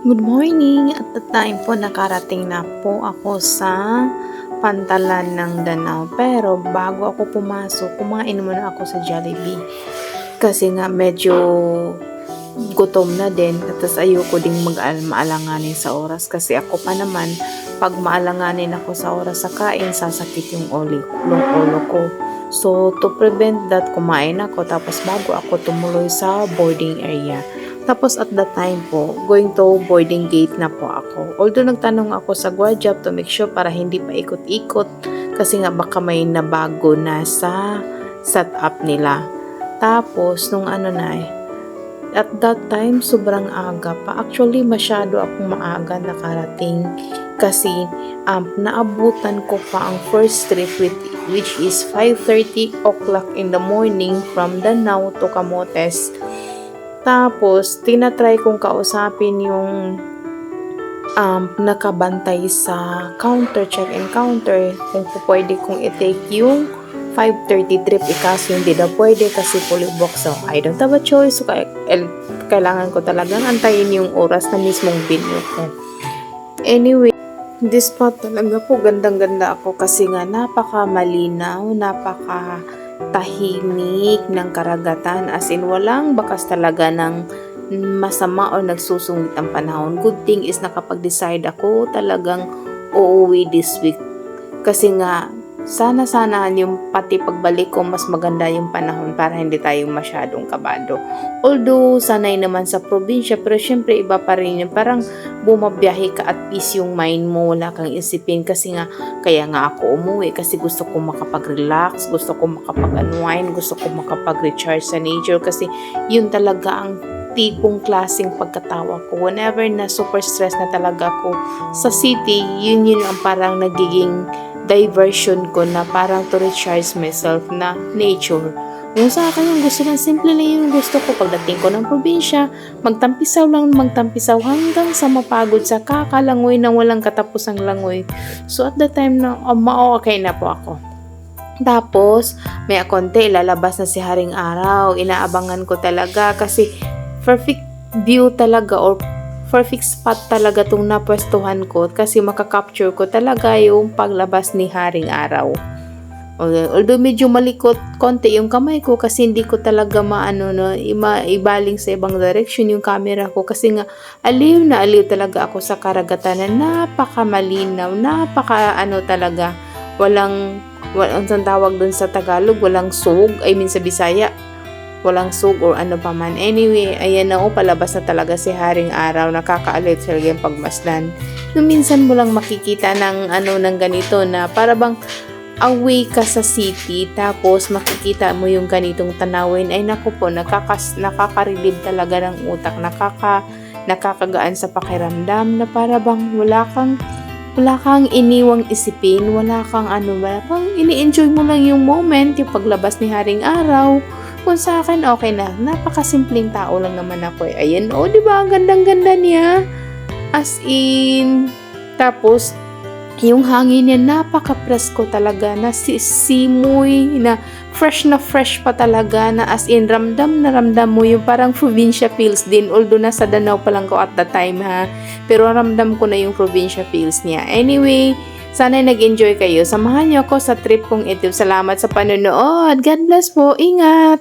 Good morning! At the time po nakarating na po ako sa Pantalan ng Danau. Pero bago ako pumasok, kumain muna ako sa Jollibee. Kasi nga medyo gutom na din. At tas ayoko ding maalanganin sa oras. Kasi ako pa naman, pag maalanganin ako sa oras sa kain, sasakit yung ulo ko. So to prevent that, kumain ako. Tapos bago ako tumuloy sa boarding area. Tapos at that time po, going to boarding gate na po ako. Although nagtanong ako sa guardia to make sure para hindi pa ikot-ikot kasi nga baka may nabago na sa setup nila. Tapos nung at that time sobrang aga pa. Actually masyado akong maaga nakarating kasi naabutan ko pa ang first trip which is 5:30 o'clock in the morning from Danau to Camotes. Tapos, tinatry kong kausapin yung nakabantay sa counter, check-in counter, kung pwede kong i-take yung 5:30 trip, ikaso hindi daw pwede kasi fully booked. So, I don't have a choice. So, kailangan ko talagang antayin yung oras na mismong venue ko. Anyway, this spot talaga po, gandang-ganda ako kasi nga napaka-malinaw, tahimik ng karagatan, as in walang bakas talaga ng masama o nagsusungit ang panahon. Good thing is nakapag-decide ako talagang uuwi this week kasi nga sana yung pati pagbalik ko mas maganda yung panahon para hindi tayo masyadong kabado. Although sanay naman sa probinsya, pero syempre iba pa rin yung parang bumabiyahe ka at peace yung mind mo, wala kang isipin kasi nga kaya nga ako umuwi kasi gusto ko makapag-relax, gusto ko makapag-unwind, gusto ko makapag-recharge sa nature kasi yun talaga ang tipong klaseng pagkatawa ko. Whenever na super stress na talaga ako sa city, yun ang parang nagiging diversion ko na parang to recharge myself na nature. Yung sa akin yung gusto lang, simple lang yung gusto ko pagdating ko ng probinsya, magtampisaw hanggang sa mapagod sa kakalangoy na walang katapusang langoy. So at the time na okay na po ako. Tapos may konti ilalabas na si Haring Araw, inaabangan ko talaga kasi perfect view talaga or perfect spot talaga itong napwestuhan ko kasi makakapture ko talaga yung paglabas ni Haring Araw. Although medyo malikot konti yung kamay ko kasi hindi ko talaga ibaling sa ibang direction yung camera ko kasi nga aliw talaga ako sa karagatan na napakamalinaw, talaga walang tawag dun sa Tagalog, walang sug, sa Bisaya walang sug or ano pa man. Anyway, ayan na palabas na talaga si Haring Araw. Nakakaaliw talaga yung pagmasdan. Nung minsan mo lang makikita ng ganito na para bang away ka sa city tapos makikita mo yung ganitong tanawin. Ay naku po, nakaka-relieve talaga ng utak. Nakakagaan sa pakiramdam na para bang wala kang iniwang isipin, wala kang ini-enjoy mo lang yung moment, yung paglabas ni Haring Araw. Kung sa akin, okay na. Napakasimpleng tao lang naman ako eh. Ayan, diba? Ang gandang-ganda niya. As in, tapos, yung hangin niya, napaka-presko talaga. Na simoy, na fresh pa talaga. Na as in, ramdam mo yung parang provincia feels din. Although nasa Danau pa lang ko at the time ha. Pero ramdam ko na yung provincia feels niya. Anyway, sana nag-enjoy kayo. Samahan niyo ako sa trip kong ito. Salamat sa panonood. God bless po. Ingat!